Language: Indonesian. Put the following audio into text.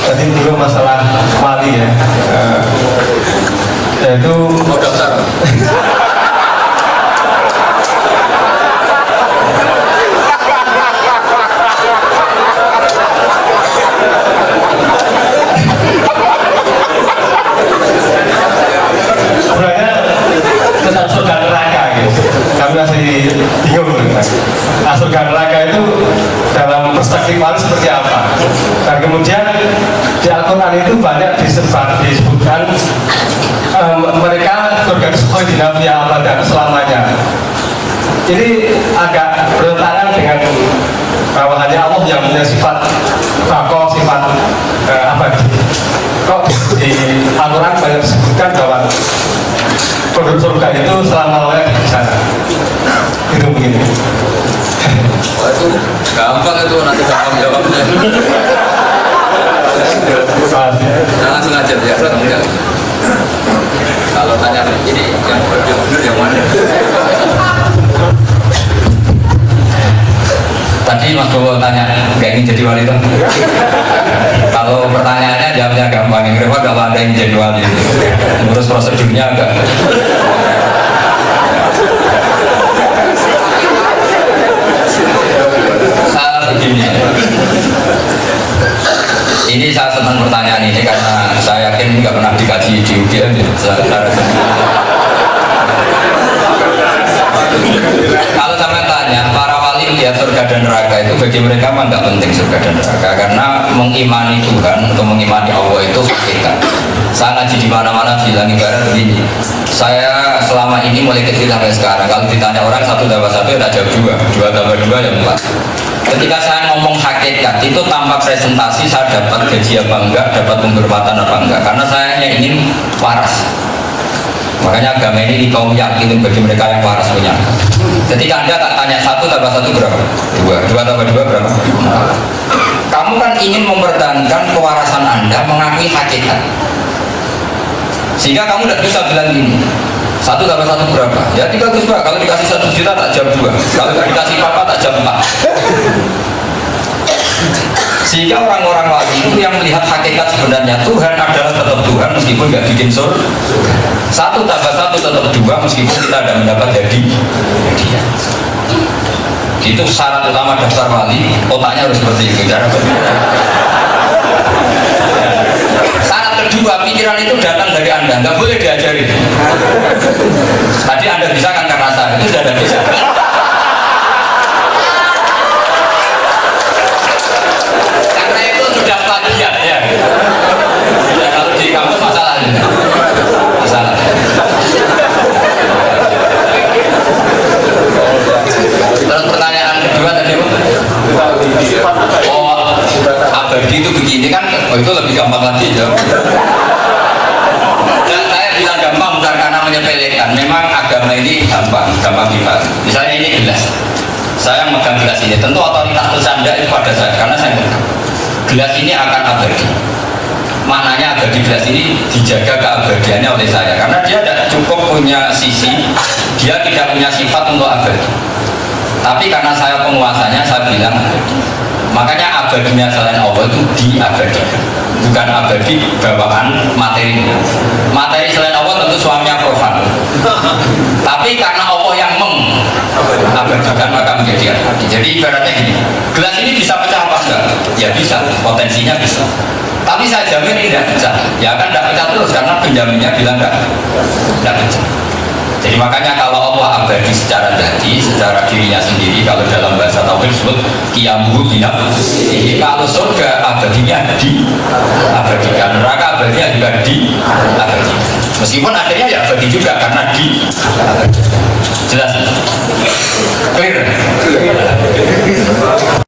Tadi juga masalah wali ya, yaitu daftar. sebenarnya tentang surga neraka gitu. Kami masih bingung dengan surga neraka itu dalam perspektif wali seperti apa. Dan kemudian di Al-Quran itu banyak disebutkan mereka surga khalidina fiha abadan selamanya. Ini agak bertentangan dengan bahwa hanya Allah yang punya sifat baqo, sifat abadi. Kok di Al-Quran banyak disebutkan bahwa penduduk surga itu selama-lamanya di sana. Itu begini. Wah, itu gampang itu, nanti gampang jawabnya. Nah, langsung aja ya, enggak. Kalau tanya ini yang benar yang mana? Tadi Mas Bowo tanya, nggak ingin jadi wali itu? Kalau pertanyaannya jawabnya gampang, yang repot kalau Anda ingin jadi wali. Terus prosedurnya agak. Begini, ini saya senang pertanyaan ini karena saya yakin nggak pernah dikaji di UGM. Kalau sampai tanya para wali melihat surga dan neraka itu bagi mereka memang nggak penting surga dan neraka karena mengimani Tuhan atau mengimani Allah itu hakikat. Saya ngaji di mana-mana bilang ibarat begini. Saya selama ini mulai kecil sampai sekarang kalau ditanya orang 1 tambah 1 ya jawab 2, 2 tambah 2 ya 4. Ketika saya ngomong hakikat itu tanpa presentasi saya dapat gaji apa enggak, dapat penghormatan apa enggak, karena saya hanya ingin waras. Makanya agama ini kaum yakin bagi mereka yang waras punya. Ketika Anda tak tanya 1 tambah 1 berapa? 2, 2 tambah 2 berapa? Kamu kan ingin mempertahankan kewarasan Anda mengakui hakikat. Sehingga kamu tidak bisa bilang gini, 1 tambah 1 berapa? Ya 3 Gus Pak, kalau dikasih 1 juta tak jam 2, kalau nggak dikasih papa tak jam 4. Sehingga orang-orang wali itu yang melihat hakikat sebenarnya Tuhan adalah tetap Tuhan meskipun nggak bikin sur. 1 tambah 1 tetap 2 meskipun kita tidak mendapat hadiah. Itu syarat utama daftar wali, otaknya harus seperti itu. Syarat kedua, pikiran itu datang dari Anda, nggak boleh diajari. Tadi Anda bisa kan karena saya, itu sudah Anda bisa. Karena itu sudah plagiat ya. Ya kalau di kampus masalahnya. Masalah. Terus pertanyaan kedua tadi abadi itu begini kan, itu lebih gampang lagi ya. Dan saya bilang gampang bukan karena menyepelekan, memang agama ini gampang kita. Misalnya ini gelas, saya megang gelas ini, tentu otoritas bersanda itu pada saya, karena saya megang. Gelas ini akan abadi. Maknanya abadi gelas ini dijaga keabadiannya oleh saya, karena dia tidak cukup punya sisi, dia tidak punya sifat untuk abadi. Tapi karena saya penguasanya, saya bilang abadi. Makanya abadinya selain Allah itu diabadikan, bukan abadi bawaan materi. Materi selain Allah tentu suaminya profan. Tapi karena Allah yang mengabadikan maka menjadi abadi. Jadi ibaratnya gini, gelas ini bisa pecah apa enggak? Ya bisa, potensinya bisa. Tapi saya jamin ini tidak pecah. Ya kan tidak pecah terus karena penjaminnya bilang tidak pecah. Jadi makanya kalau Allah abadi secara dadi, secara dirinya sendiri, kalau dalam bahasa tauhid disebut qiyamuhu binafsihi. Kalau surga abadinya diabadikan, neraka abadinya juga diabadikan. Meskipun akhirnya ya abadi juga karena diabadikan. Jelas? Clear?